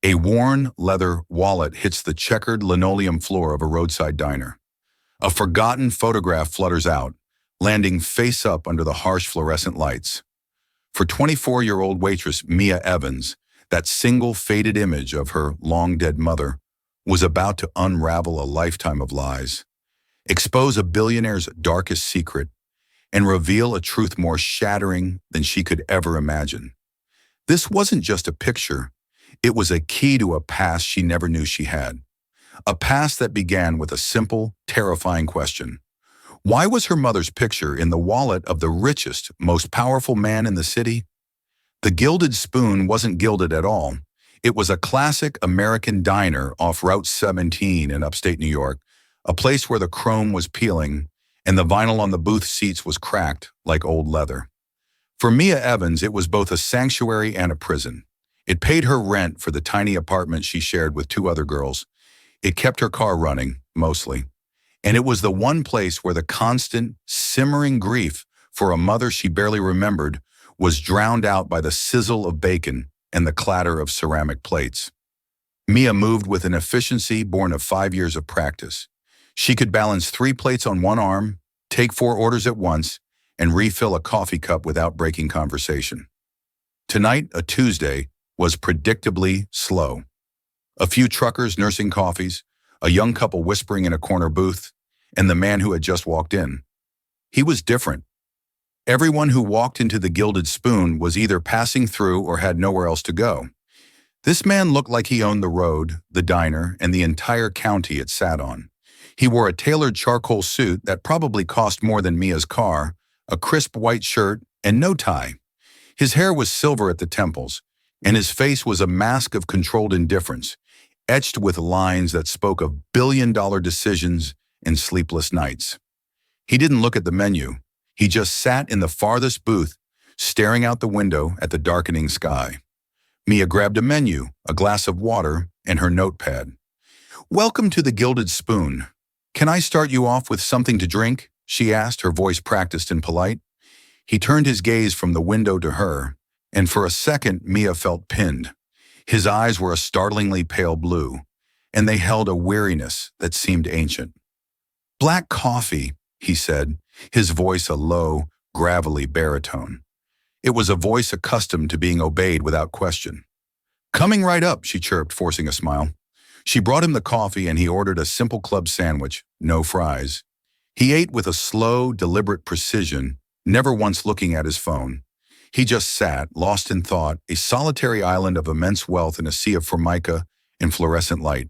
A worn leather wallet hits the checkered linoleum floor of a roadside diner. A forgotten photograph flutters out, landing face up under the harsh fluorescent lights. For 24-year-old waitress Mia Evans, that single faded image of her long-dead mother was about to unravel a lifetime of lies, expose a billionaire's darkest secret, and reveal a truth more shattering than she could ever imagine. This wasn't just a picture, it was a key to a past she never knew she had. A past that began with a simple, terrifying question. Why was her mother's picture in the wallet of the richest, most powerful man in the city? The Gilded Spoon wasn't gilded at all. It was a classic American diner off Route 17 in upstate New York, a place where the chrome was peeling and the vinyl on the booth seats was cracked like old leather. For Mia Evans, it was both a sanctuary and a prison. It paid her rent for the tiny apartment she shared with two other girls. It kept her car running, mostly. And it was the one place where the constant, simmering grief for a mother she barely remembered was drowned out by the sizzle of bacon and the clatter of ceramic plates. Mia moved with an efficiency born of 5 years of practice. She could balance 3 plates on one arm, take 4 orders at once, and refill a coffee cup without breaking conversation. Tonight, a Tuesday, was predictably slow. A few truckers nursing coffees, a young couple whispering in a corner booth, and the man who had just walked in. He was different. Everyone who walked into the Gilded Spoon was either passing through or had nowhere else to go. This man looked like he owned the road, the diner, and the entire county it sat on. He wore a tailored charcoal suit that probably cost more than Mia's car, a crisp white shirt, and no tie. His hair was silver at the temples, and his face was a mask of controlled indifference, etched with lines that spoke of billion-dollar decisions and sleepless nights. He didn't look at the menu. He just sat in the farthest booth, staring out the window at the darkening sky. Mia grabbed a menu, a glass of water, and her notepad. "Welcome to the Gilded Spoon. Can I start you off with something to drink?" she asked, her voice practiced and polite. He turned his gaze from the window to her, and for a second Mia felt pinned. His eyes were a startlingly pale blue, and they held a weariness that seemed ancient. "Black coffee," he said, his voice a low, gravelly baritone. It was a voice accustomed to being obeyed without question. "Coming right up," she chirped, forcing a smile. She brought him the coffee and he ordered a simple club sandwich, no fries. He ate with a slow, deliberate precision, never once looking at his phone. He just sat, lost in thought, a solitary island of immense wealth in a sea of formica and fluorescent light.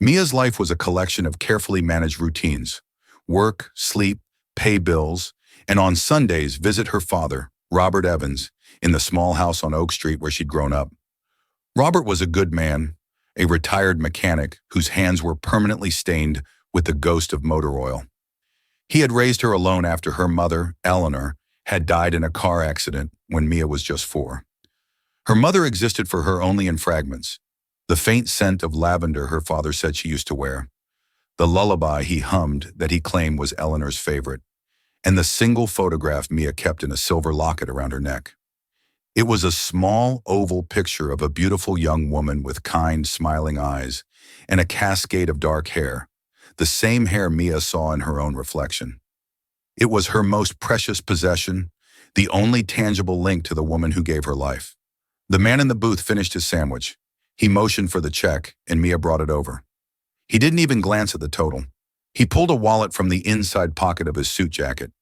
Mia's life was a collection of carefully managed routines. Work, sleep, pay bills, and on Sundays visit her father, Robert Evans, in the small house on Oak Street where she'd grown up. Robert was a good man, a retired mechanic whose hands were permanently stained with the ghost of motor oil. He had raised her alone after her mother, Eleanor, had died in a car accident when Mia was just 4. Her mother existed for her only in fragments. The faint scent of lavender her father said she used to wear, the lullaby he hummed that he claimed was Eleanor's favorite, and the single photograph Mia kept in a silver locket around her neck. It was a small, oval picture of a beautiful young woman with kind, smiling eyes and a cascade of dark hair, the same hair Mia saw in her own reflection. It was her most precious possession, the only tangible link to the woman who gave her life. The man in the booth finished his sandwich. He motioned for the check, and Mia brought it over. He didn't even glance at the total. He pulled a wallet from the inside pocket of his suit jacket.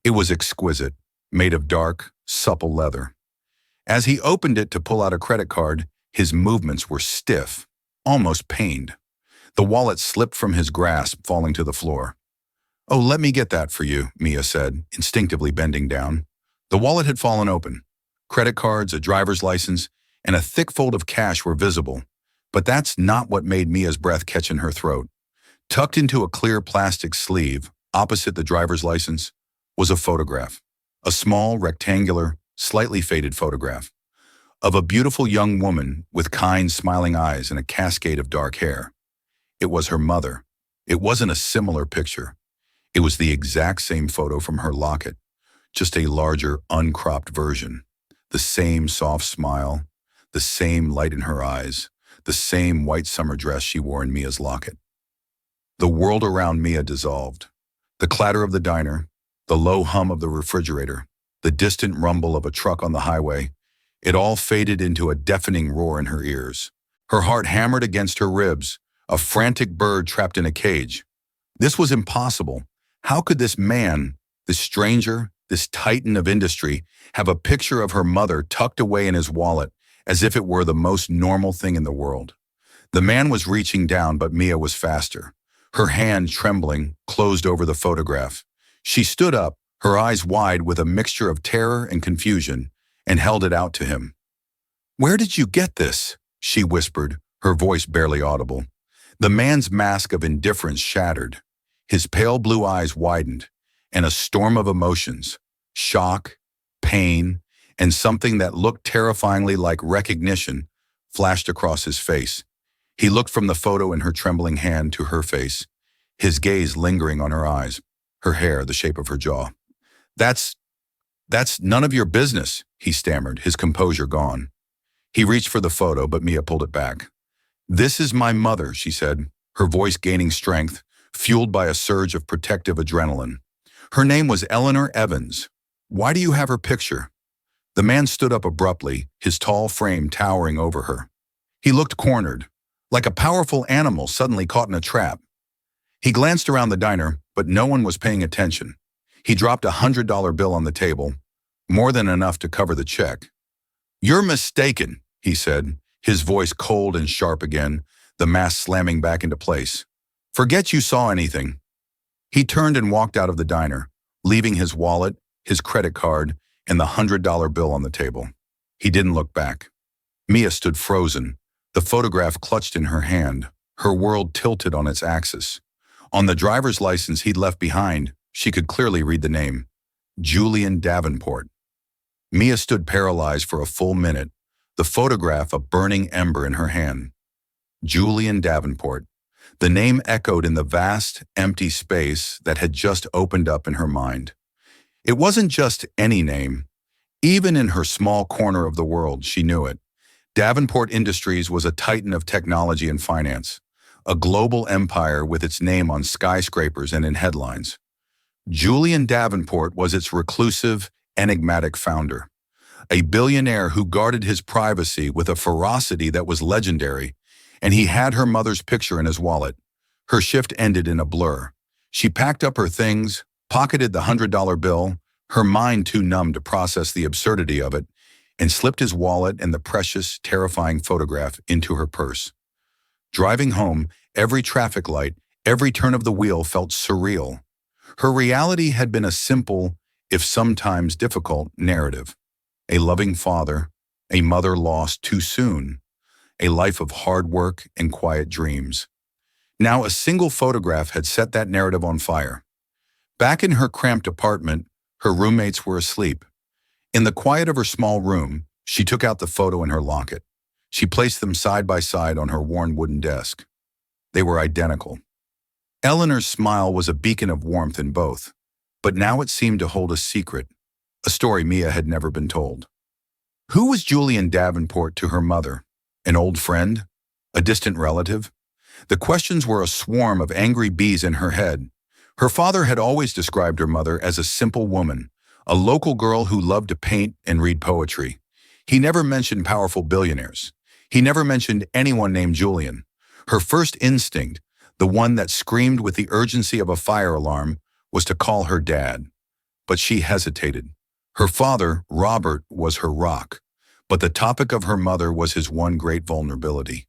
It was exquisite, made of dark, supple leather. As he opened it to pull out a credit card, his movements were stiff, almost pained. The wallet slipped from his grasp, falling to the floor. "Oh, let me get that for you," Mia said, instinctively bending down. The wallet had fallen open. Credit cards, a driver's license, and a thick fold of cash were visible. But that's not what made Mia's breath catch in her throat. Tucked into a clear plastic sleeve, opposite the driver's license, was a photograph. A small, rectangular, slightly faded photograph of a beautiful young woman with kind, smiling eyes and a cascade of dark hair. It was her mother. It wasn't a similar picture. It was the exact same photo from her locket, just a larger, uncropped version. The same soft smile, the same light in her eyes, the same white summer dress she wore in Mia's locket. The world around Mia dissolved. The clatter of the diner, the low hum of the refrigerator, the distant rumble of a truck on the highway, it all faded into a deafening roar in her ears. Her heart hammered against her ribs, a frantic bird trapped in a cage. This was impossible. How could this man, this stranger, this titan of industry, have a picture of her mother tucked away in his wallet as if it were the most normal thing in the world? The man was reaching down, but Mia was faster. Her hand, trembling, closed over the photograph. She stood up, her eyes wide with a mixture of terror and confusion, and held it out to him. "Where did you get this?" she whispered, her voice barely audible. The man's mask of indifference shattered. His pale blue eyes widened, and a storm of emotions, shock, pain, and something that looked terrifyingly like recognition, flashed across his face. He looked from the photo in her trembling hand to her face, his gaze lingering on her eyes, her hair the shape of her jaw. That's none of your business," he stammered, his composure gone. He reached for the photo, but Mia pulled it back. "This is my mother," she said, her voice gaining strength, fueled by a surge of protective adrenaline. "Her name was Eleanor Evans. Why do you have her picture?" The man stood up abruptly, his tall frame towering over her. He looked cornered, like a powerful animal suddenly caught in a trap. He glanced around the diner, but no one was paying attention. He dropped a $100 bill on the table, more than enough to cover the check. "You're mistaken," he said, his voice cold and sharp again, the mask slamming back into place. "Forget you saw anything." He turned and walked out of the diner, leaving his wallet, his credit card, and the $100 bill on the table. He didn't look back. Mia stood frozen, the photograph clutched in her hand, her world tilted on its axis. On the driver's license he'd left behind, she could clearly read the name, Julian Davenport. Mia stood paralyzed for a full minute, the photograph a burning ember in her hand. Julian Davenport. The name echoed in the vast, empty space that had just opened up in her mind. It wasn't just any name. Even in her small corner of the world, she knew it. Davenport Industries was a titan of technology and finance, a global empire with its name on skyscrapers and in headlines. Julian Davenport was its reclusive, enigmatic founder, a billionaire who guarded his privacy with a ferocity that was legendary, and he had her mother's picture in his wallet. Her shift ended in a blur. She packed up her things, pocketed the $100 bill, her mind too numb to process the absurdity of it, and slipped his wallet and the precious, terrifying photograph into her purse. Driving home, every traffic light, every turn of the wheel felt surreal. Her reality had been a simple, if sometimes difficult, narrative. A loving father, a mother lost too soon, a life of hard work and quiet dreams. Now a single photograph had set that narrative on fire. Back in her cramped apartment, her roommates were asleep. In the quiet of her small room, she took out the photo in her locket. She placed them side by side on her worn wooden desk. They were identical. Eleanor's smile was a beacon of warmth in both, but now it seemed to hold a secret, a story Mia had never been told. Who was Julian Davenport to her mother? An old friend? A distant relative? The questions were a swarm of angry bees in her head. Her father had always described her mother as a simple woman, a local girl who loved to paint and read poetry. He never mentioned powerful billionaires. He never mentioned anyone named Julian. Her first instinct, the one that screamed with the urgency of a fire alarm, was to call her dad. But she hesitated. Her father, Robert, was her rock, but the topic of her mother was his one great vulnerability.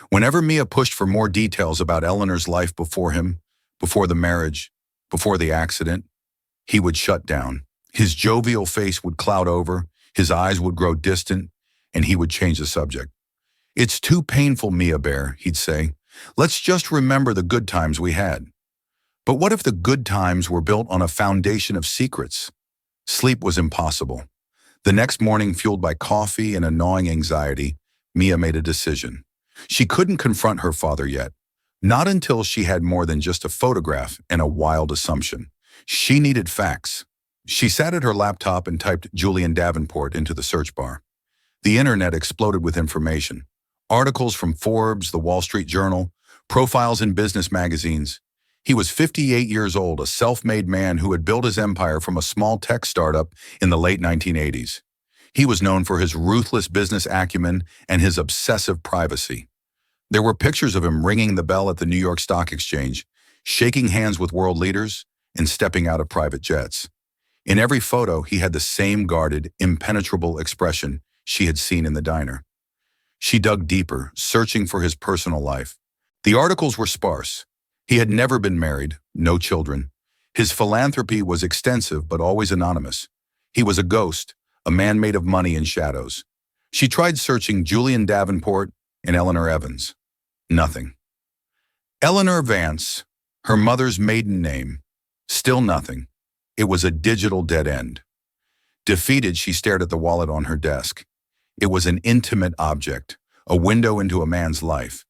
Whenever Mia pushed for more details about Eleanor's life before him, before the marriage, before the accident, he would shut down. His jovial face would cloud over, his eyes would grow distant, and he would change the subject. "It's too painful, Mia Bear," he'd say. "Let's just remember the good times we had." But what if the good times were built on a foundation of secrets? Sleep was impossible. The next morning, fueled by coffee and a gnawing anxiety, Mia made a decision. She couldn't confront her father yet, not until she had more than just a photograph and a wild assumption. She needed facts. She sat at her laptop and typed Julian Davenport into the search bar. The internet exploded with information. Articles from Forbes, the Wall Street Journal, profiles in business magazines. He was 58 years old, a self-made man who had built his empire from a small tech startup in the late 1980s. He was known for his ruthless business acumen and his obsessive privacy. There were pictures of him ringing the bell at the New York Stock Exchange, shaking hands with world leaders, and stepping out of private jets. In every photo, he had the same guarded, impenetrable expression she had seen in the diner. She dug deeper, searching for his personal life. The articles were sparse. He had never been married, no children. His philanthropy was extensive but always anonymous. He was a ghost, a man made of money and shadows. She tried searching Julian Davenport and Eleanor Evans. Nothing. Eleanor Vance, her mother's maiden name. Still nothing. It was a digital dead end. Defeated, she stared at the wallet on her desk. It was an intimate object, a window into a man's life.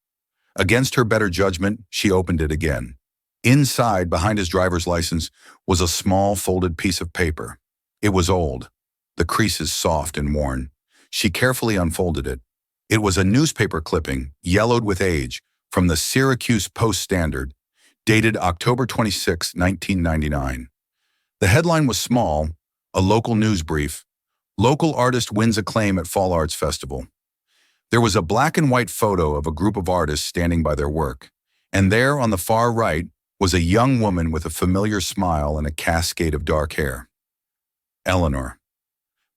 Against her better judgment, she opened it again. Inside, behind his driver's license, was a small folded piece of paper. It was old, the creases soft and worn. She carefully unfolded it. It was a newspaper clipping, yellowed with age, from the Syracuse Post-Standard, dated October 26, 1999. The headline was small, a local news brief. Local artist wins acclaim at Fall Arts Festival. There was a black and white photo of a group of artists standing by their work, and there on the far right was a young woman with a familiar smile and a cascade of dark hair. Eleanor.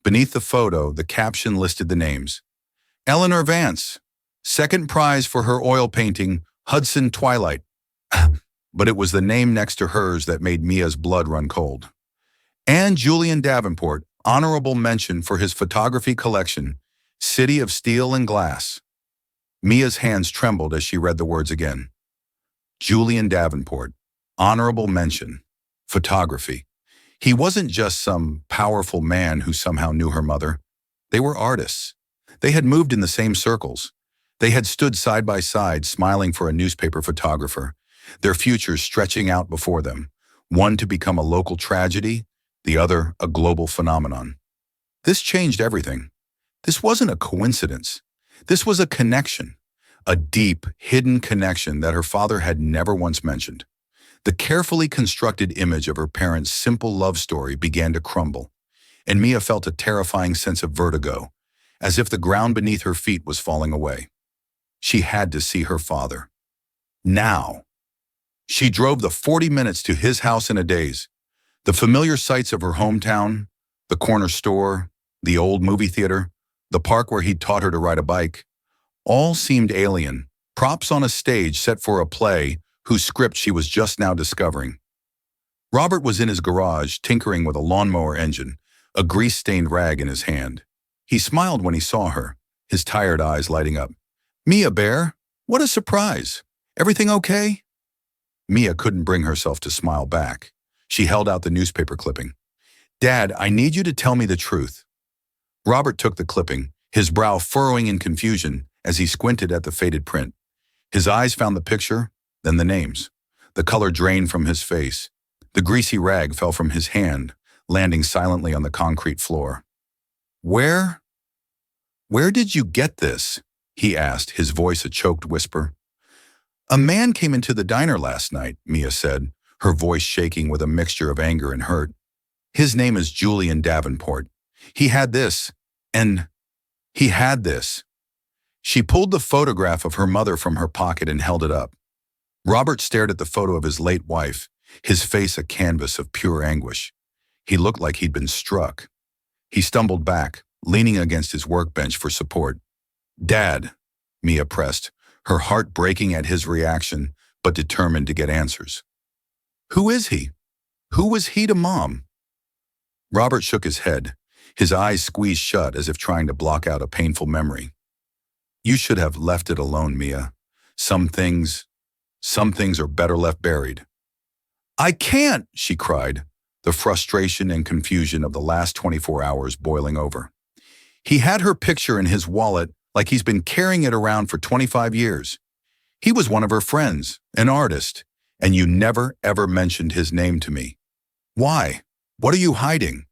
Beneath the photo, the caption listed the names. Eleanor Vance, second prize for her oil painting, Hudson Twilight. But it was the name next to hers that made Mia's blood run cold. And Julian Davenport, honorable mention for his photography collection, City of Steel and Glass. Mia's hands trembled as she read the words again. Julian Davenport, honorable mention, photography. He wasn't just some powerful man who somehow knew her mother. They were artists. They had moved in the same circles. They had stood side by side, smiling for a newspaper photographer, their futures stretching out before them, one to become a local tragedy, the other a global phenomenon. This changed everything. This wasn't a coincidence. This was a connection, a deep, hidden connection that her father had never once mentioned. The carefully constructed image of her parents' simple love story began to crumble, and Mia felt a terrifying sense of vertigo, as if the ground beneath her feet was falling away. She had to see her father. Now. She drove the 40 minutes to his house in a daze. The familiar sights of her hometown, the corner store, the old movie theater, the park where he'd taught her to ride a bike, all seemed alien, props on a stage set for a play whose script she was just now discovering. Robert was in his garage, tinkering with a lawnmower engine, a grease-stained rag in his hand. He smiled when he saw her, his tired eyes lighting up. Mia, Bear, what a surprise. Everything okay? Mia couldn't bring herself to smile back. She held out the newspaper clipping. Dad, I need you to tell me the truth. Robert took the clipping, his brow furrowing in confusion as he squinted at the faded print. His eyes found the picture, then the names. The color drained from his face. The greasy rag fell from his hand, landing silently on the concrete floor. Where did you get this? He asked, his voice a choked whisper. A man came into the diner last night, Mia said, her voice shaking with a mixture of anger and hurt. His name is Julian Davenport. He had this. She pulled the photograph of her mother from her pocket and held it up. Robert stared at the photo of his late wife, his face a canvas of pure anguish. He looked like he'd been struck. He stumbled back, leaning against his workbench for support. Dad, Mia pressed, her heart breaking at his reaction, but determined to get answers. Who is he? Who was he to Mom? Robert shook his head, his eyes squeezed shut as if trying to block out a painful memory. You should have left it alone, Mia. Some things are better left buried. I can't, she cried, the frustration and confusion of the last 24 hours boiling over. He had her picture in his wallet like he's been carrying it around for 25 years. He was one of her friends, an artist, and you never ever mentioned his name to me. Why? What are you hiding?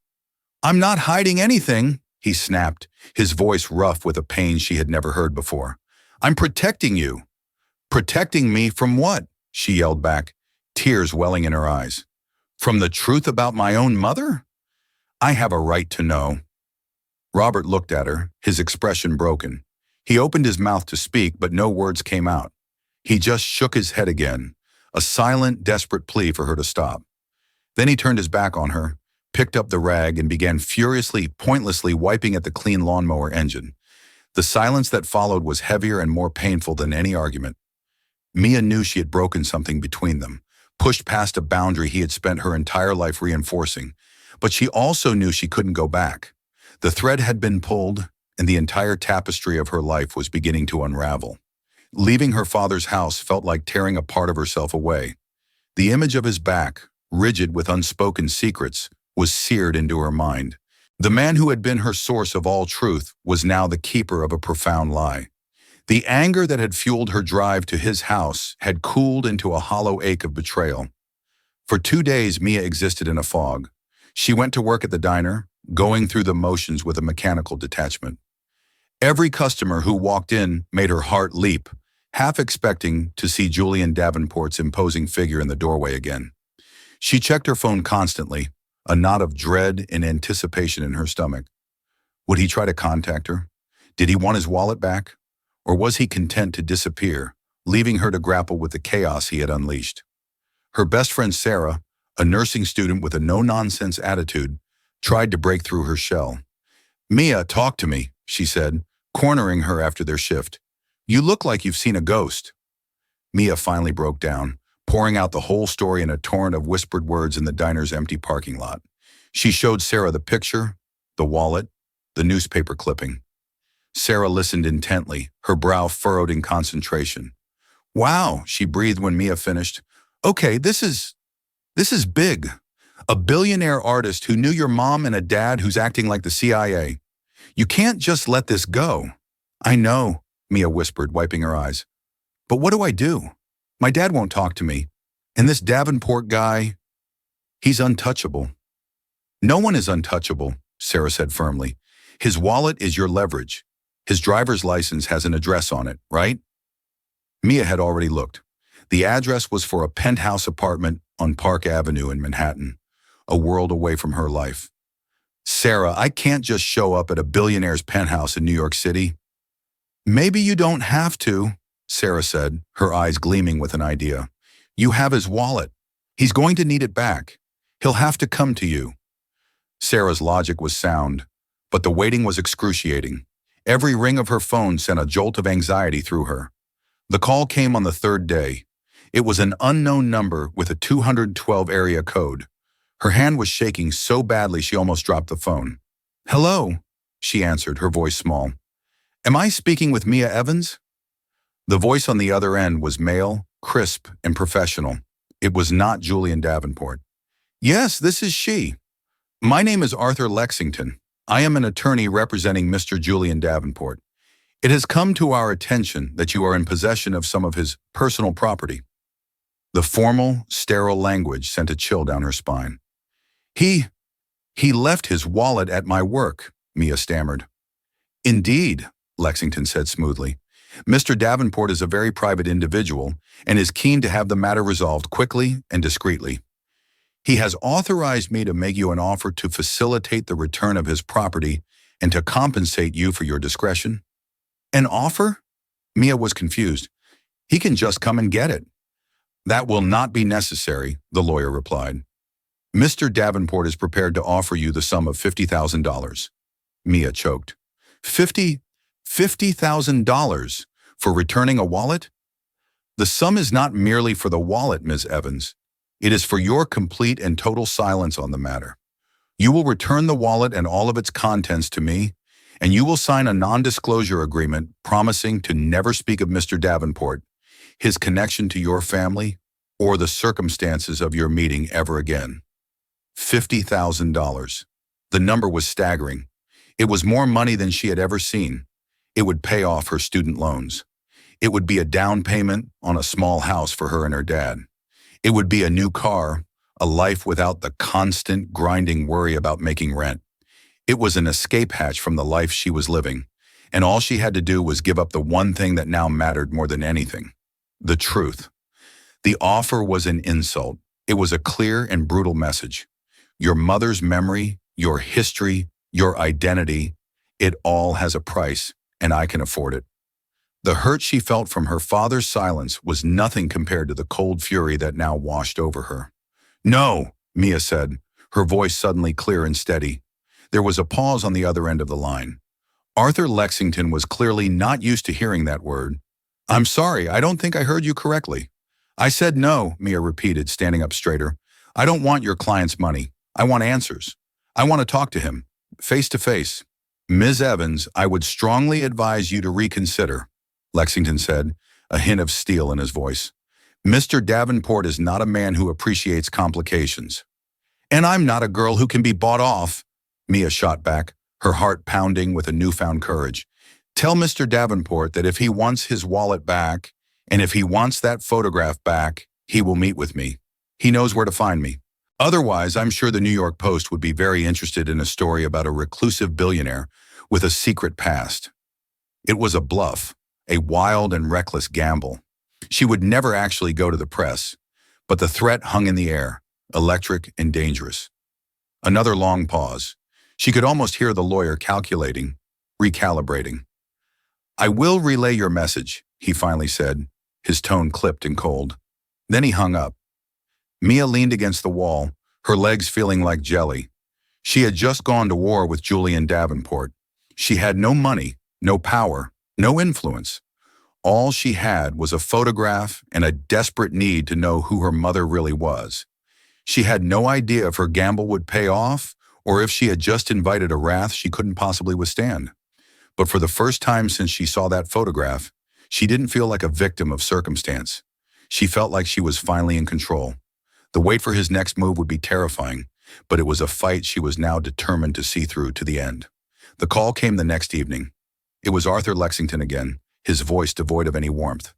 I'm not hiding anything, he snapped, his voice rough with a pain she had never heard before. I'm protecting you. Protecting me from what? She yelled back, tears welling in her eyes. From the truth about my own mother? I have a right to know. Robert looked at her, his expression broken. He opened his mouth to speak, but no words came out. He just shook his head again, a silent, desperate plea for her to stop. Then he turned his back on her, picked up the rag, and began furiously, pointlessly wiping at the clean lawnmower engine. The silence that followed was heavier and more painful than any argument. Mia knew she had broken something between them, pushed past a boundary he had spent her entire life reinforcing, but she also knew she couldn't go back. The thread had been pulled, and the entire tapestry of her life was beginning to unravel. Leaving her father's house felt like tearing a part of herself away. The image of his back, rigid with unspoken secrets, was seared into her mind. The man who had been her source of all truth was now the keeper of a profound lie. The anger that had fueled her drive to his house had cooled into a hollow ache of betrayal. For 2 days, Mia existed in a fog. She went to work at the diner, going through the motions with a mechanical detachment. Every customer who walked in made her heart leap, half expecting to see Julian Davenport's imposing figure in the doorway again. She checked her phone constantly, a knot of dread and anticipation in her stomach. Would he try to contact her? Did he want his wallet back? Or was he content to disappear, leaving her to grapple with the chaos he had unleashed? Her best friend Sarah, a nursing student with a no-nonsense attitude, tried to break through her shell. "Mia, talk to me," she said, cornering her after their shift. "You look like you've seen a ghost." Mia finally broke down, pouring out the whole story in a torrent of whispered words in the diner's empty parking lot. She showed Sarah the picture, the wallet, the newspaper clipping. Sarah listened intently, her brow furrowed in concentration. "Wow," she breathed when Mia finished. "Okay, this is big. A billionaire artist who knew your mom and a dad who's acting like the CIA. You can't just let this go." "I know," Mia whispered, wiping her eyes. "But what do I do? My dad won't talk to me. And this Davenport guy, he's untouchable." "No one is untouchable," Sarah said firmly. "His wallet is your leverage. His driver's license has an address on it, right?" Mia had already looked. The address was for a penthouse apartment on Park Avenue in Manhattan, a world away from her life. "Sarah, I can't just show up at a billionaire's penthouse in New York City." "Maybe you don't have to," Sarah said, her eyes gleaming with an idea. "You have his wallet. He's going to need it back. He'll have to come to you." Sarah's logic was sound, but the waiting was excruciating. Every ring of her phone sent a jolt of anxiety through her. The call came on the 3rd day. It was an unknown number with a 212 area code. Her hand was shaking so badly she almost dropped the phone. "Hello," she answered, her voice small. "Am I speaking with Mia Evans?" The voice on the other end was male, crisp, and professional. It was not Julian Davenport. "Yes, this is she. My name is Arthur Lexington. I am an attorney representing Mr. Julian Davenport. It has come to our attention that you are in possession of some of his personal property." The formal, sterile language sent a chill down her spine. He left his wallet at my work," Mia stammered. "Indeed," Lexington said smoothly. "Mr. Davenport is a very private individual and is keen to have the matter resolved quickly and discreetly. He has authorized me to make you an offer to facilitate the return of his property and to compensate you for your discretion." "An offer?" Mia was confused. "He can just come and get it." "That will not be necessary," the lawyer replied. "Mr. Davenport is prepared to offer you the sum of $50,000. Mia choked. $50,000 for returning a wallet? "The sum is not merely for the wallet, Ms. Evans. It is for your complete and total silence on the matter. You will return the wallet and all of its contents to me, and you will sign a non-disclosure agreement promising to never speak of Mr. Davenport, his connection to your family, or the circumstances of your meeting ever again." $50,000. The number was staggering. It was more money than she had ever seen. It would pay off her student loans. It would be a down payment on a small house for her and her dad. It would be a new car, a life without the constant, grinding worry about making rent. It was an escape hatch from the life she was living, and all she had to do was give up the one thing that now mattered more than anything: the truth. The offer was an insult. It was a clear and brutal message. Your mother's memory, your history, your identity, it all has a price, and I can afford it. The hurt she felt from her father's silence was nothing compared to the cold fury that now washed over her. "No," Mia said, her voice suddenly clear and steady. There was a pause on the other end of the line. Arthur Lexington was clearly not used to hearing that word. "I'm sorry, I don't think I heard you correctly." "I said no," Mia repeated, standing up straighter. "I don't want your client's money. I want answers. I want to talk to him, face to face." "Ms. Evans, I would strongly advise you to reconsider," Lexington said, a hint of steel in his voice. "Mr. Davenport is not a man who appreciates complications." "And I'm not a girl who can be bought off," Mia shot back, her heart pounding with a newfound courage. "Tell Mr. Davenport that if he wants his wallet back, and if he wants that photograph back, he will meet with me. He knows where to find me. Otherwise, I'm sure the New York Post would be very interested in a story about a reclusive billionaire with a secret past." It was a bluff, a wild and reckless gamble. She would never actually go to the press, but the threat hung in the air, electric and dangerous. Another long pause. She could almost hear the lawyer calculating, recalibrating. "I will relay your message," he finally said, his tone clipped and cold. Then he hung up. Mia leaned against the wall, her legs feeling like jelly. She had just gone to war with Julian Davenport. She had no money, no power, no influence. All she had was a photograph and a desperate need to know who her mother really was. She had no idea if her gamble would pay off or if she had just invited a wrath she couldn't possibly withstand. But for the first time since she saw that photograph, she didn't feel like a victim of circumstance. She felt like she was finally in control. The wait for his next move would be terrifying, but it was a fight she was now determined to see through to the end. The call came the next evening. It was Arthur Lexington again, his voice devoid of any warmth.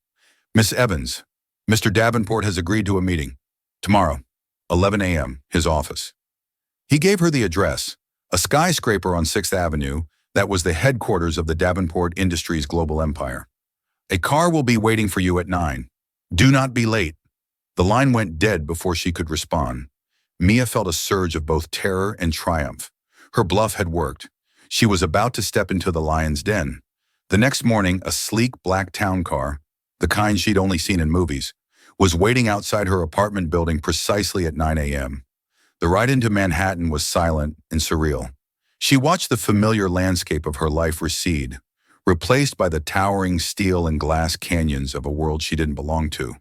"Miss Evans, Mr. Davenport has agreed to a meeting. Tomorrow, 11 a.m., his office." He gave her the address, a skyscraper on 6th Avenue that was the headquarters of the Davenport Industries global empire. "A car will be waiting for you at 9. Do not be late." The line went dead before she could respond. Mia felt a surge of both terror and triumph. Her bluff had worked. She was about to step into the lion's den. The next morning, a sleek black town car, the kind she'd only seen in movies, was waiting outside her apartment building precisely at 9 a.m. The ride into Manhattan was silent and surreal. She watched the familiar landscape of her life recede, replaced by the towering steel and glass canyons of a world she didn't belong to.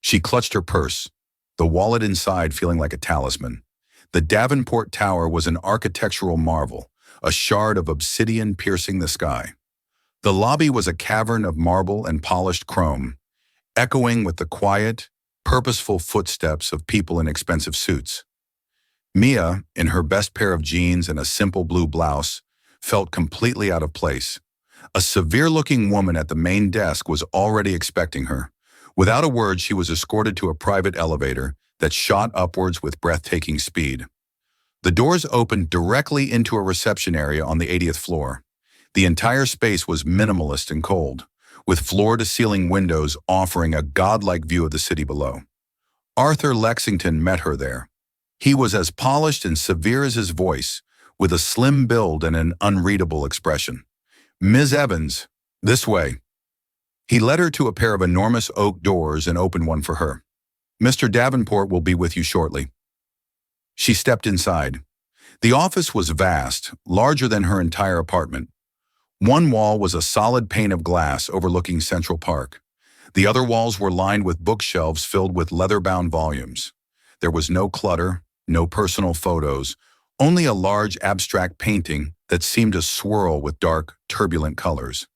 She clutched her purse, the wallet inside feeling like a talisman. The Davenport Tower was an architectural marvel, a shard of obsidian piercing the sky. The lobby was a cavern of marble and polished chrome, echoing with the quiet, purposeful footsteps of people in expensive suits. Mia, in her best pair of jeans and a simple blue blouse, felt completely out of place. A severe-looking woman at the main desk was already expecting her. Without a word, she was escorted to a private elevator that shot upwards with breathtaking speed. The doors opened directly into a reception area on the 80th floor. The entire space was minimalist and cold, with floor-to-ceiling windows offering a godlike view of the city below. Arthur Lexington met her there. He was as polished and severe as his voice, with a slim build and an unreadable expression. "Ms. Evans, this way." He led her to a pair of enormous oak doors and opened one for her. "Mr. Davenport will be with you shortly." She stepped inside. The office was vast, larger than her entire apartment. One wall was a solid pane of glass overlooking Central Park. The other walls were lined with bookshelves filled with leather-bound volumes. There was no clutter, no personal photos, only a large abstract painting that seemed to swirl with dark, turbulent colors.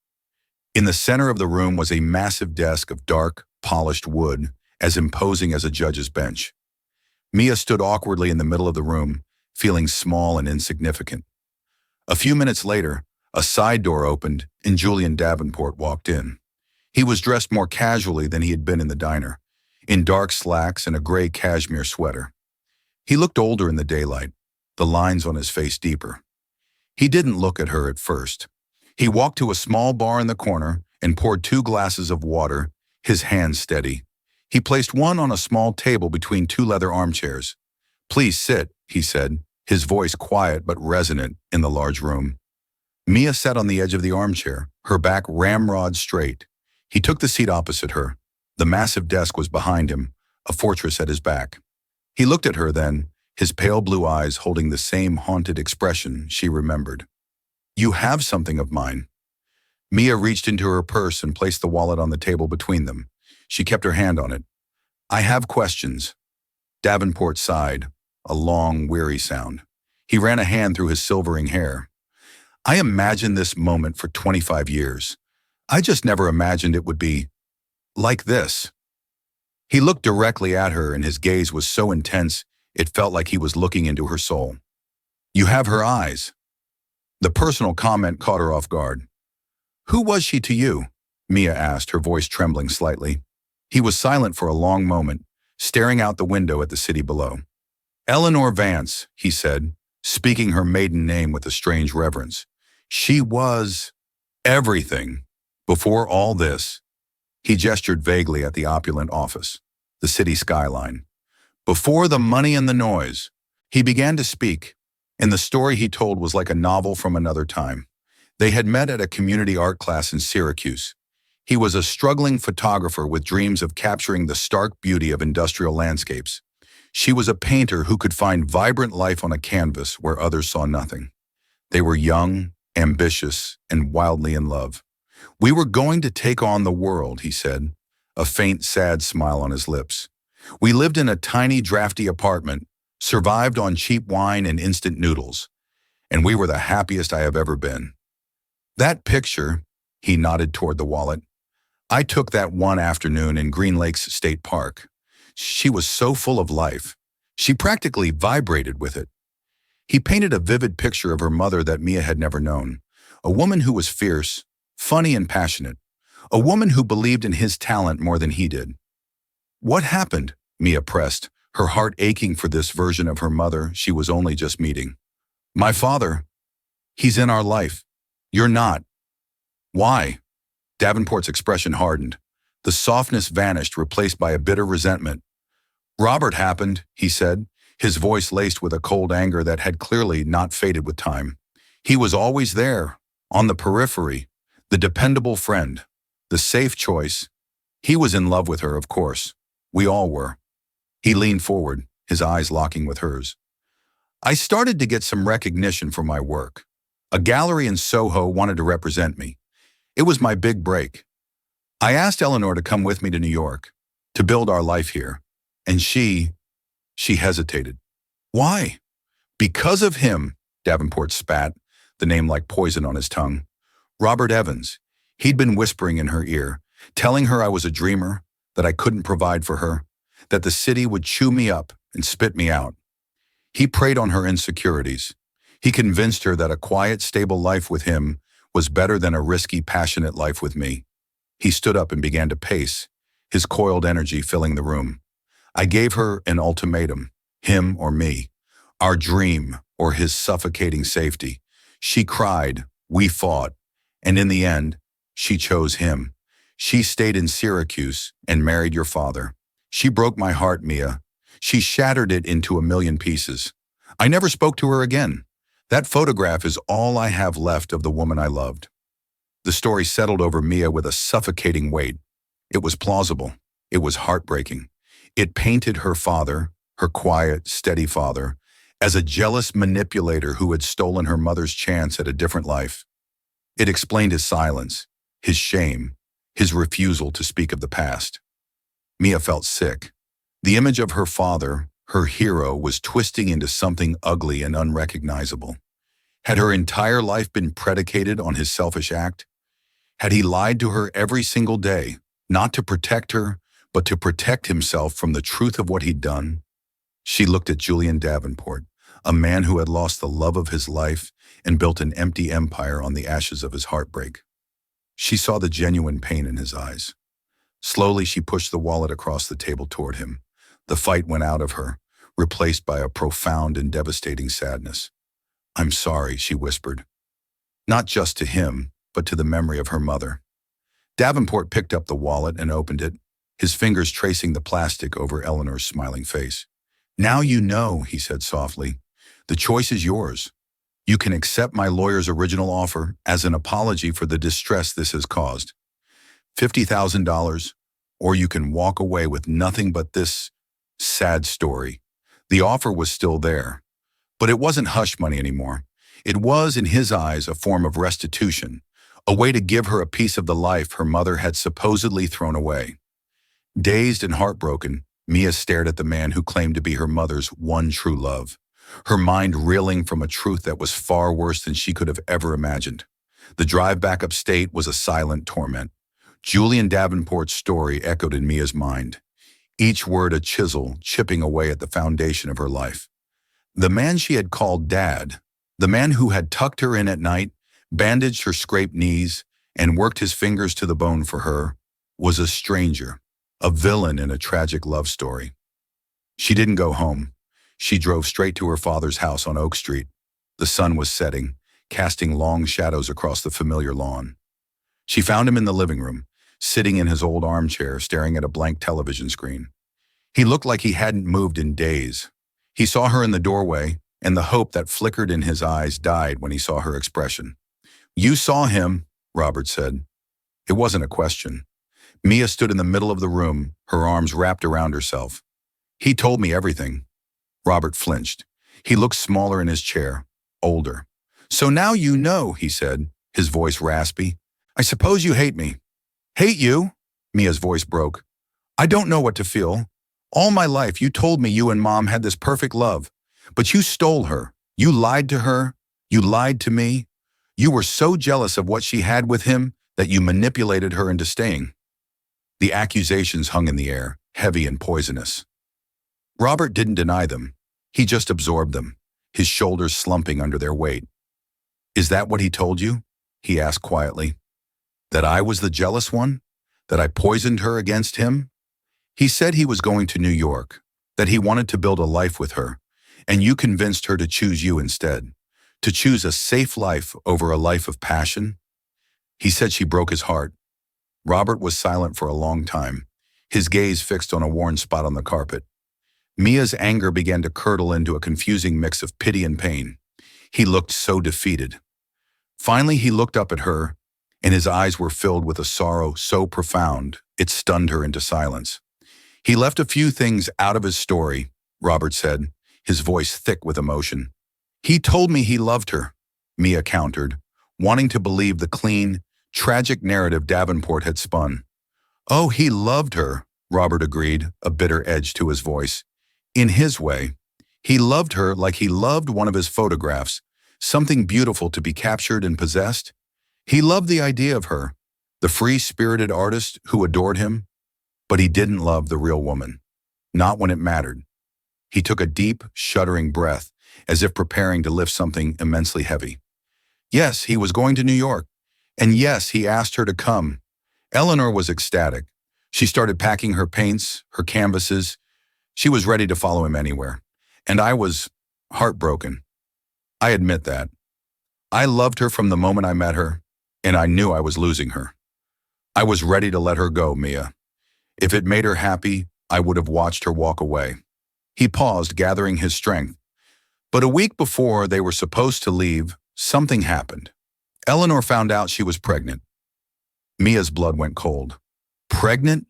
In the center of the room was a massive desk of dark, polished wood, as imposing as a judge's bench. Mia stood awkwardly in the middle of the room, feeling small and insignificant. A few minutes later, a side door opened and Julian Davenport walked in. He was dressed more casually than he had been in the diner, in dark slacks and a gray cashmere sweater. He looked older in the daylight, the lines on his face deeper. He didn't look at her at first. He walked to a small bar in the corner and poured 2 glasses of water, his hands steady. He placed one on a small table between 2 leather armchairs. "Please sit," he said, his voice quiet but resonant in the large room. Mia sat on the edge of the armchair, her back ramrod straight. He took the seat opposite her. The massive desk was behind him, a fortress at his back. He looked at her then, his pale blue eyes holding the same haunted expression she remembered. "You have something of mine." Mia reached into her purse and placed the wallet on the table between them. She kept her hand on it. "I have questions." Davenport sighed, a long, weary sound. He ran a hand through his silvering hair. "I imagined this moment for 25 years. I just never imagined it would be like this." He looked directly at her and his gaze was so intense it felt like he was looking into her soul. "You have her eyes." The personal comment caught her off guard. "Who was she to you?" Mia asked, her voice trembling slightly. He was silent for a long moment, staring out the window at the city below. "Eleanor Vance," he said, speaking her maiden name with a strange reverence. "She was everything. Before all this." He gestured vaguely at the opulent office, the city skyline. "Before the money and the noise." He began to speak, and the story he told was like a novel from another time. They had met at a community art class in Syracuse. He was a struggling photographer with dreams of capturing the stark beauty of industrial landscapes. She was a painter who could find vibrant life on a canvas where others saw nothing. They were young, ambitious, and wildly in love. "We were going to take on the world," he said, a faint, sad smile on his lips. "We lived in a tiny, drafty apartment, survived on cheap wine and instant noodles, and we were the happiest I have ever been." "That picture," he nodded toward the wallet, "I took that one afternoon in Green Lakes State Park. She was so full of life. She practically vibrated with it." He painted a vivid picture of her mother that Mia had never known, a woman who was fierce, funny and passionate, a woman who believed in his talent more than he did. "What happened?" Mia pressed, her heart aching for this version of her mother she was only just meeting. "My father. He's in our life. You're not." "Why?" Davenport's expression hardened. The softness vanished, replaced by a bitter resentment. "Robert happened," he said, his voice laced with a cold anger that had clearly not faded with time. "He was always there, on the periphery, the dependable friend, the safe choice. He was in love with her, of course. We all were." He leaned forward, his eyes locking with hers. "I started to get some recognition for my work. A gallery in Soho wanted to represent me. It was my big break. I asked Eleanor to come with me to New York, to build our life here. And she hesitated. Why? Because of him, Davenport spat, the name like poison on his tongue. Robert Evans. He'd been whispering in her ear, telling her I was a dreamer, that I couldn't provide for her, that the city would chew me up and spit me out. He preyed on her insecurities. He convinced her that a quiet, stable life with him was better than a risky, passionate life with me. He stood up and began to pace, his coiled energy filling the room. I gave her an ultimatum, him or me, our dream or his suffocating safety. She cried, we fought, and in the end, she chose him. She stayed in Syracuse and married your father. She broke my heart, Mia. She shattered it into a million pieces. I never spoke to her again. That photograph is all I have left of the woman I loved. The story settled over Mia with a suffocating weight. It was plausible. It was heartbreaking. It painted her father, her quiet, steady father, as a jealous manipulator who had stolen her mother's chance at a different life. It explained his silence, his shame, his refusal to speak of the past. Mia felt sick. The image of her father, her hero, was twisting into something ugly and unrecognizable. Had her entire life been predicated on his selfish act? Had he lied to her every single day, not to protect her, but to protect himself from the truth of what he'd done? She looked at Julian Davenport, a man who had lost the love of his life and built an empty empire on the ashes of his heartbreak. She saw the genuine pain in his eyes. Slowly, she pushed the wallet across the table toward him. The fight went out of her, replaced by a profound and devastating sadness. I'm sorry, she whispered. Not just to him, but to the memory of her mother. Davenport picked up the wallet and opened it, his fingers tracing the plastic over Eleanor's smiling face. "Now you know," he said softly. "The choice is yours. You can accept my lawyer's original offer as an apology for the distress this has caused. $50,000, or you can walk away with nothing but this sad story." The offer was still there, but it wasn't hush money anymore. It was, in his eyes, a form of restitution, a way to give her a piece of the life her mother had supposedly thrown away. Dazed and heartbroken, Mia stared at the man who claimed to be her mother's one true love, her mind reeling from a truth that was far worse than she could have ever imagined. The drive back upstate was a silent torment. Julian Davenport's story echoed in Mia's mind, each word a chisel chipping away at the foundation of her life. The man she had called Dad, the man who had tucked her in at night, bandaged her scraped knees, and worked his fingers to the bone for her, was a stranger, a villain in a tragic love story. She didn't go home. She drove straight to her father's house on Oak Street. The sun was setting, casting long shadows across the familiar lawn. She found him in the living room, sitting in his old armchair, staring at a blank television screen. He looked like he hadn't moved in days. He saw her in the doorway, and the hope that flickered in his eyes died when he saw her expression. "You saw him," Robert said. It wasn't a question. Mia stood in the middle of the room, her arms wrapped around herself. "He told me everything." Robert flinched. He looked smaller in his chair, older. "So now you know," he said, his voice raspy. "I suppose you hate me." "Hate you?" Mia's voice broke. "I don't know what to feel. All my life you told me you and Mom had this perfect love, but you stole her. You lied to her. You lied to me. You were so jealous of what she had with him that you manipulated her into staying." The accusations hung in the air, heavy and poisonous. Robert didn't deny them. He just absorbed them, his shoulders slumping under their weight. "Is that what he told you?" he asked quietly. "That I was the jealous one? That I poisoned her against him?" "He said he was going to New York, that he wanted to build a life with her, and you convinced her to choose you instead, to choose a safe life over a life of passion." He said she broke his heart. Robert was silent for a long time, his gaze fixed on a worn spot on the carpet. Mia's anger began to curdle into a confusing mix of pity and pain. He looked so defeated. Finally, he looked up at her, and his eyes were filled with a sorrow so profound it stunned her into silence. "He left a few things out of his story," Robert said, his voice thick with emotion. "He told me he loved her," Mia countered, wanting to believe the clean, tragic narrative Davenport had spun. "Oh, he loved her," Robert agreed, a bitter edge to his voice. "In his way. He loved her like he loved one of his photographs, something beautiful to be captured and possessed. He loved the idea of her, the free-spirited artist who adored him, but he didn't love the real woman, not when it mattered." He took a deep, shuddering breath, as if preparing to lift something immensely heavy. Yes, he was going to New York, and yes, he asked her to come. Eleanor was ecstatic. She started packing her paints, her canvases. She was ready to follow him anywhere, and I was heartbroken. I admit that. I loved her from the moment I met her, and I knew I was losing her. I was ready to let her go, Mia. If it made her happy, I would have watched her walk away. He paused, gathering his strength. But a week before they were supposed to leave, something happened. Eleanor found out she was pregnant. Mia's blood went cold. "Pregnant?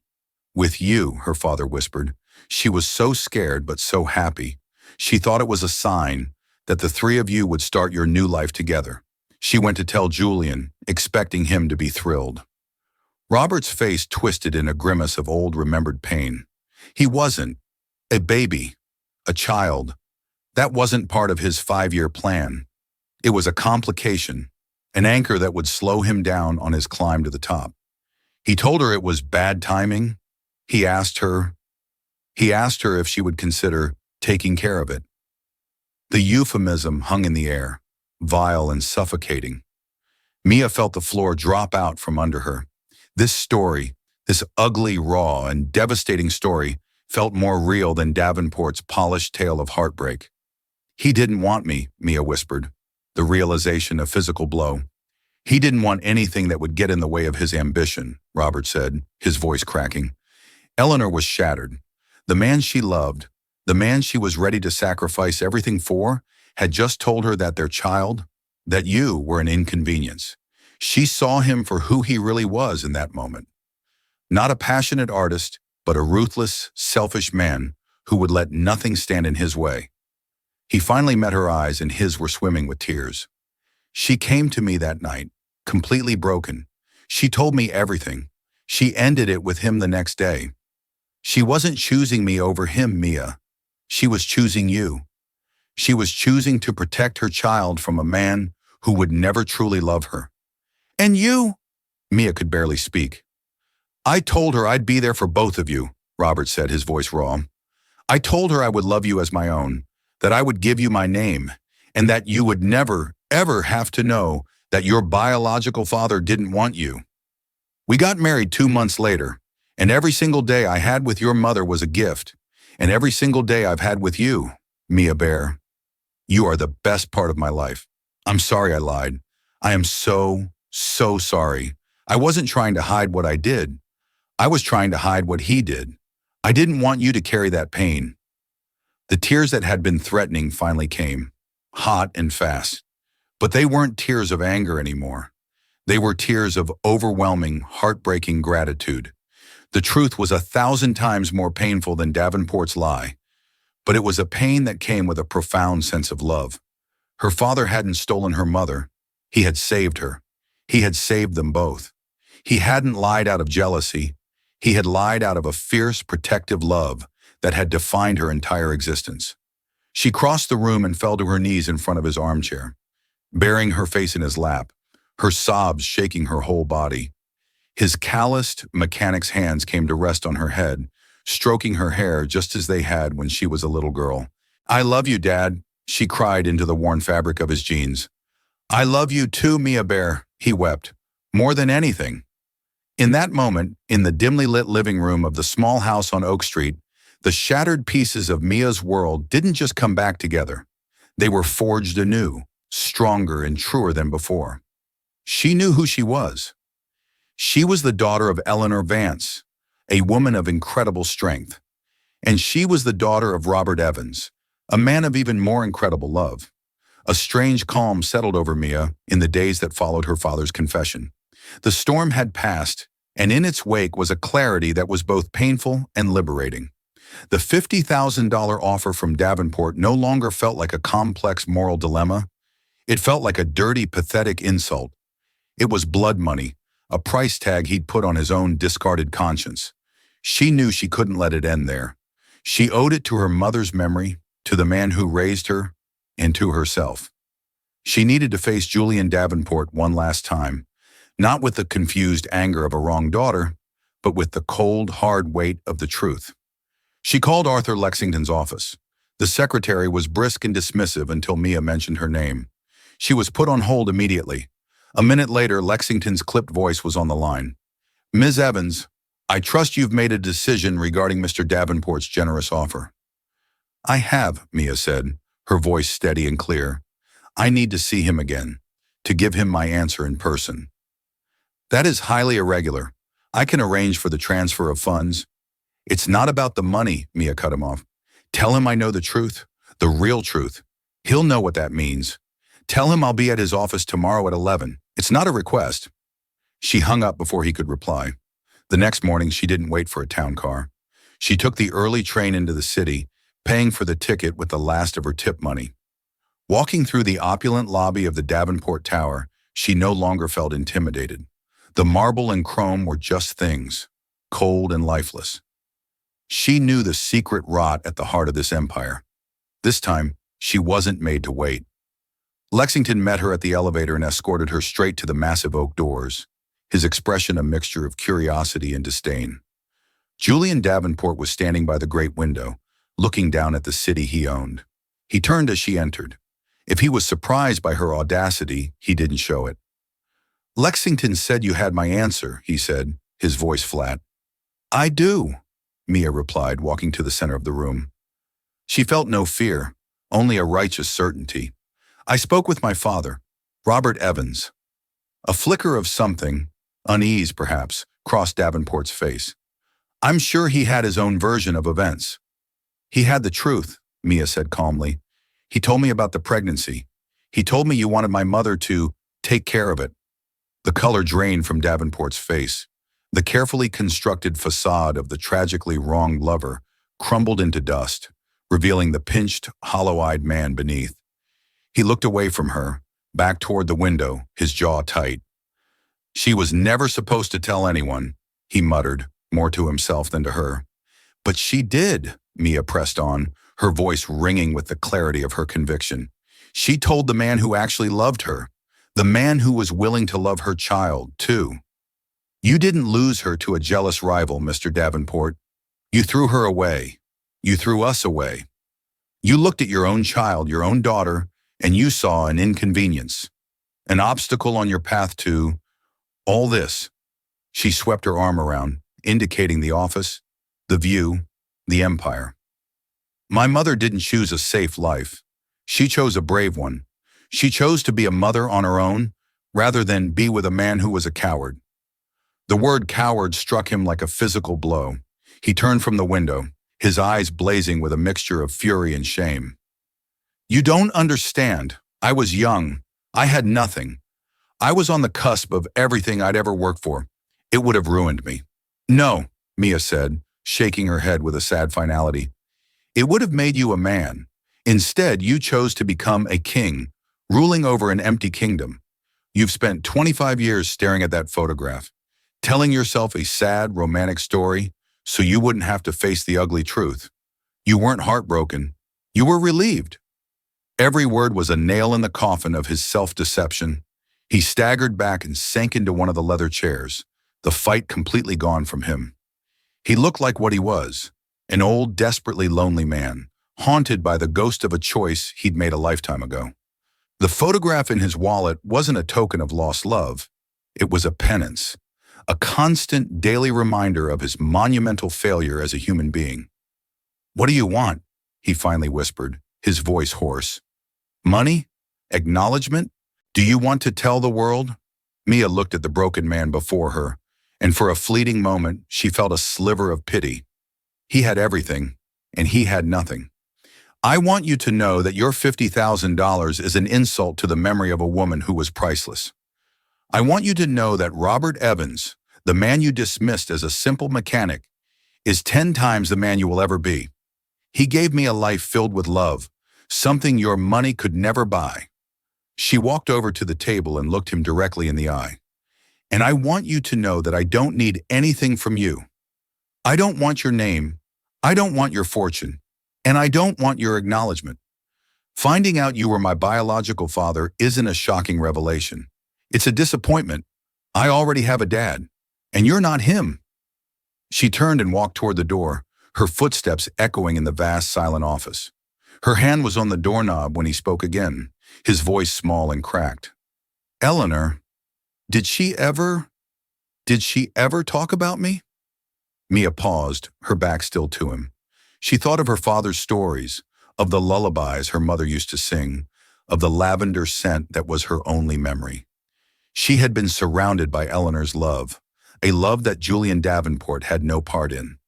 With you," her father whispered. She was so scared but so happy. She thought it was a sign that the three of you would start your new life together. She went to tell Julian, expecting him to be thrilled. Robert's face twisted in a grimace of old remembered pain. He wasn't. A baby. A child. That wasn't part of his 5-year plan. It was a complication, an anchor that would slow him down on his climb to the top. He told her it was bad timing. He asked her if she would consider taking care of it. The euphemism hung in the air, vile and suffocating. Mia felt the floor drop out from under her. This story, this ugly, raw, and devastating story, felt more real than Davenport's polished tale of heartbreak. "He didn't want me," Mia whispered, the realization a physical blow. He didn't want anything that would get in the way of his ambition, Robert said, his voice cracking. Eleanor was shattered. The man she loved, the man she was ready to sacrifice everything for, had just told her that their child, that you were an inconvenience. She saw him for who he really was in that moment. Not a passionate artist, but a ruthless, selfish man who would let nothing stand in his way. He finally met her eyes and his were swimming with tears. She came to me that night, completely broken. She told me everything. She ended it with him the next day. She wasn't choosing me over him, Mia. She was choosing you. She was choosing to protect her child from a man who would never truly love her. And you? Mia could barely speak. I told her I'd be there for both of you, Robert said, his voice raw. I told her I would love you as my own, that I would give you my name, and that you would never, ever have to know that your biological father didn't want you. We got married 2 months later, and every single day I had with your mother was a gift, and every single day I've had with you, Mia Bear. You are the best part of my life. I'm sorry I lied. I am so sorry. I wasn't trying to hide what I did. I was trying to hide what he did. I didn't want you to carry that pain. The tears that had been threatening finally came, hot and fast. But they weren't tears of anger anymore. They were tears of overwhelming, heartbreaking gratitude. The truth was 1,000 times more painful than Davenport's lie, but it was a pain that came with a profound sense of love. Her father hadn't stolen her mother. He had saved her. He had saved them both. He hadn't lied out of jealousy. He had lied out of a fierce, protective love that had defined her entire existence. She crossed the room and fell to her knees in front of his armchair, burying her face in his lap, her sobs shaking her whole body. His calloused mechanic's hands came to rest on her head, stroking her hair just as they had when she was a little girl. I love you, Dad, she cried into the worn fabric of his jeans. I love you too, Mia Bear, he wept, more than anything. In that moment, in the dimly lit living room of the small house on Oak Street, the shattered pieces of Mia's world didn't just come back together. They were forged anew, stronger and truer than before. She knew who she was. She was the daughter of Eleanor Vance, a woman of incredible strength. And she was the daughter of Robert Evans, a man of even more incredible love. A strange calm settled over Mia in the days that followed her father's confession. The storm had passed, and in its wake was a clarity that was both painful and liberating. The $50,000 offer from Davenport no longer felt like a complex moral dilemma. It felt like a dirty, pathetic insult. It was blood money, a price tag he'd put on his own discarded conscience. She knew she couldn't let it end there. She owed it to her mother's memory, to the man who raised her, and to herself. She needed to face Julian Davenport one last time, not with the confused anger of a wrong daughter, but with the cold, hard weight of the truth. She called Arthur Lexington's office. The secretary was brisk and dismissive until Mia mentioned her name. She was put on hold immediately. A minute later, Lexington's clipped voice was on the line. Ms. Evans, I trust you've made a decision regarding Mr. Davenport's generous offer. I have, Mia said, her voice steady and clear. I need to see him again, to give him my answer in person. That is highly irregular. I can arrange for the transfer of funds. It's not about the money, Mia cut him off. Tell him I know the truth, the real truth. He'll know what that means. Tell him I'll be at his office tomorrow at 11. It's not a request. She hung up before he could reply. The next morning, she didn't wait for a town car. She took the early train into the city, paying for the ticket with the last of her tip money. Walking through the opulent lobby of the Davenport Tower, she no longer felt intimidated. The marble and chrome were just things, cold and lifeless. She knew the secret rot at the heart of this empire. This time, she wasn't made to wait. Lexington met her at the elevator and escorted her straight to the massive oak doors, his expression a mixture of curiosity and disdain. Julian Davenport was standing by the great window, looking down at the city he owned. He turned as she entered. If he was surprised by her audacity, he didn't show it. Lexington said you had my answer, he said, his voice flat. I do, Mia replied, walking to the center of the room. She felt no fear, only a righteous certainty. I spoke with my father, Robert Evans. A flicker of something, unease perhaps, crossed Davenport's face. I'm sure he had his own version of events. He had the truth, Mia said calmly. He told me about the pregnancy. He told me you wanted my mother to take care of it. The color drained from Davenport's face. The carefully constructed facade of the tragically wronged lover crumbled into dust, revealing the pinched, hollow-eyed man beneath. He looked away from her, back toward the window, his jaw tight. She was never supposed to tell anyone, he muttered, more to himself than to her. But she did, Mia pressed on, her voice ringing with the clarity of her conviction. She told the man who actually loved her, the man who was willing to love her child, too. You didn't lose her to a jealous rival, Mr. Davenport. You threw her away. You threw us away. You looked at your own child, your own daughter, and you saw an inconvenience, an obstacle on your path to all this. She swept her arm around, indicating the office, the view, the empire. My mother didn't choose a safe life. She chose a brave one. She chose to be a mother on her own, rather than be with a man who was a coward. The word coward struck him like a physical blow. He turned from the window, his eyes blazing with a mixture of fury and shame. You don't understand. I was young. I had nothing. I was on the cusp of everything I'd ever worked for. It would have ruined me. No, Mia said, shaking her head with a sad finality. It would have made you a man. Instead, you chose to become a king, ruling over an empty kingdom. You've spent 25 years staring at that photograph, telling yourself a sad, romantic story so you wouldn't have to face the ugly truth. You weren't heartbroken. You were relieved. Every word was a nail in the coffin of his self-deception. He staggered back and sank into one of the leather chairs, the fight completely gone from him. He looked like what he was, an old, desperately lonely man, haunted by the ghost of a choice he'd made a lifetime ago. The photograph in his wallet wasn't a token of lost love. It was a penance, a constant daily reminder of his monumental failure as a human being. What do you want? He finally whispered, his voice hoarse. Money? Acknowledgement? Do you want to tell the world? Mia looked at the broken man before her, and for a fleeting moment, she felt a sliver of pity. He had everything, and he had nothing. I want you to know that your $50,000 is an insult to the memory of a woman who was priceless. I want you to know that Robert Evans, the man you dismissed as a simple mechanic, is 10 times the man you will ever be. He gave me a life filled with love, something your money could never buy. She walked over to the table and looked him directly in the eye. And I want you to know that I don't need anything from you. I don't want your name. I don't want your fortune. And I don't want your acknowledgement. Finding out you were my biological father isn't a shocking revelation. It's a disappointment. I already have a dad, and you're not him. She turned and walked toward the door, her footsteps echoing in the vast, silent office. Her hand was on the doorknob when he spoke again, his voice small and cracked. Eleanor, did she ever talk about me? Mia paused, her back still to him. She thought of her father's stories, of the lullabies her mother used to sing, of the lavender scent that was her only memory. She had been surrounded by Eleanor's love, a love that Julian Davenport had no part in.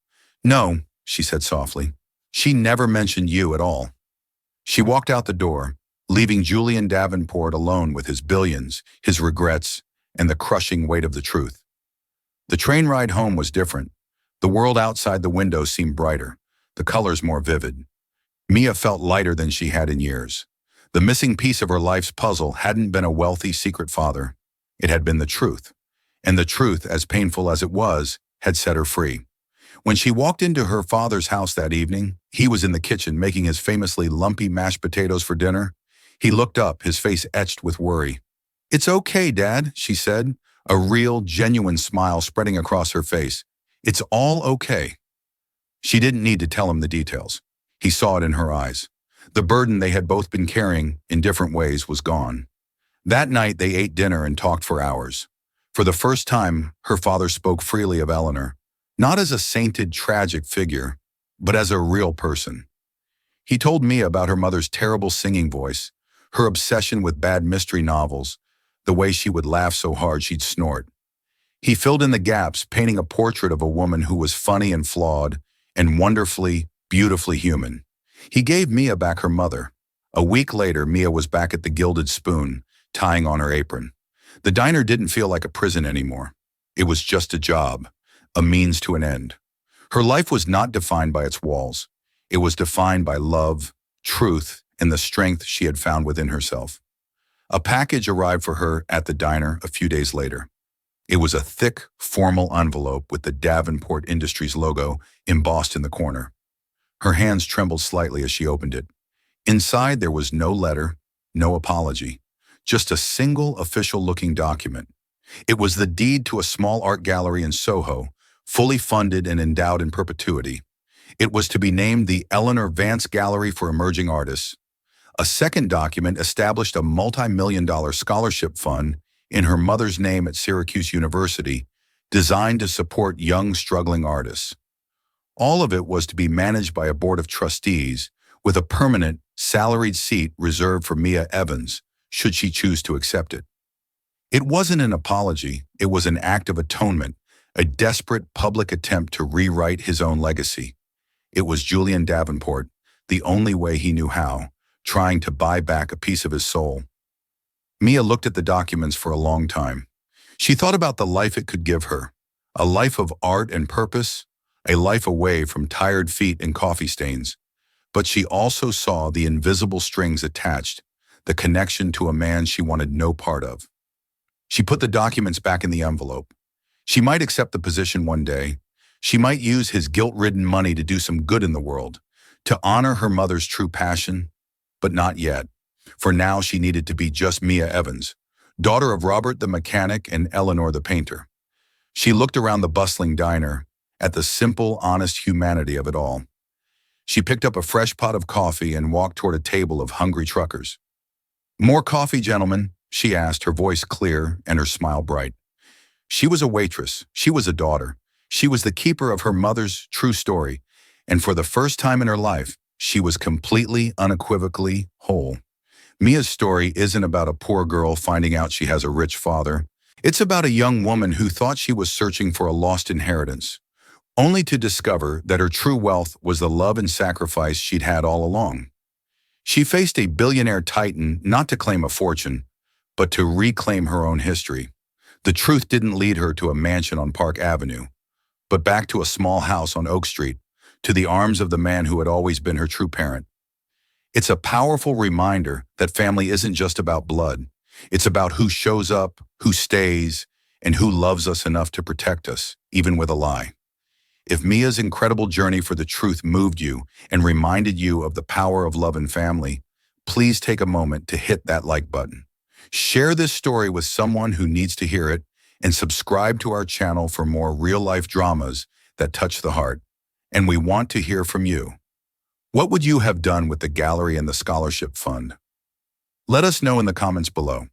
No, she said softly. She never mentioned you at all. She walked out the door, leaving Julian Davenport alone with his billions, his regrets, and the crushing weight of the truth. The train ride home was different. The world outside the window seemed brighter, the colors more vivid. Mia felt lighter than she had in years. The missing piece of her life's puzzle hadn't been a wealthy secret father. It had been the truth. And the truth, as painful as it was, had set her free. When she walked into her father's house that evening, he was in the kitchen making his famously lumpy mashed potatoes for dinner. He looked up, his face etched with worry. It's okay, Dad, she said, a real, genuine smile spreading across her face. It's all okay. She didn't need to tell him the details. He saw it in her eyes. The burden they had both been carrying in different ways was gone. That night they ate dinner and talked for hours. For the first time, her father spoke freely of Eleanor, not as a sainted, tragic figure, but as a real person. He told Mia about her mother's terrible singing voice, her obsession with bad mystery novels, the way she would laugh so hard she'd snort. He filled in the gaps, painting a portrait of a woman who was funny and flawed and wonderfully, beautifully human. He gave Mia back her mother. A week later, Mia was back at the Gilded Spoon, tying on her apron. The diner didn't feel like a prison anymore. It was just a job, a means to an end. Her life was not defined by its walls. It was defined by love, truth, and the strength she had found within herself. A package arrived for her at the diner a few days later. It was a thick, formal envelope with the Davenport Industries logo embossed in the corner. Her hands trembled slightly as she opened it. Inside, there was no letter, no apology, just a single official-looking document. It was the deed to a small art gallery in Soho, fully funded and endowed in perpetuity. It was to be named the Eleanor Vance Gallery for Emerging Artists. A second document established a multi-million-dollar scholarship fund in her mother's name at Syracuse University, designed to support young, struggling artists. All of it was to be managed by a board of trustees with a permanent, salaried seat reserved for Mia Evans, should she choose to accept it. It wasn't an apology, it was an act of atonement, a desperate public attempt to rewrite his own legacy. It was Julian Davenport, the only way he knew how, trying to buy back a piece of his soul. Mia looked at the documents for a long time. She thought about the life it could give her, a life of art and purpose, a life away from tired feet and coffee stains. But she also saw the invisible strings attached, the connection to a man she wanted no part of. She put the documents back in the envelope. She might accept the position one day. She might use his guilt-ridden money to do some good in the world, to honor her mother's true passion, but not yet. For now, she needed to be just Mia Evans, daughter of Robert the mechanic and Eleanor the painter. She looked around the bustling diner, at the simple, honest humanity of it all. She picked up a fresh pot of coffee and walked toward a table of hungry truckers. "More coffee, gentlemen?" she asked, her voice clear and her smile bright. She was a waitress. She was a daughter. She was the keeper of her mother's true story, and for the first time in her life, she was completely, unequivocally whole. Mia's story isn't about a poor girl finding out she has a rich father. It's about a young woman who thought she was searching for a lost inheritance, only to discover that her true wealth was the love and sacrifice she'd had all along. She faced a billionaire titan not to claim a fortune, but to reclaim her own history. The truth didn't lead her to a mansion on Park Avenue, but back to a small house on Oak Street, to the arms of the man who had always been her true parent. It's a powerful reminder that family isn't just about blood. It's about who shows up, who stays, and who loves us enough to protect us, even with a lie. If Mia's incredible journey for the truth moved you and reminded you of the power of love and family, please take a moment to hit that like button. Share this story with someone who needs to hear it, and subscribe to our channel for more real-life dramas that touch the heart. And we want to hear from you. What would you have done with the gallery and the scholarship fund? Let us know in the comments below.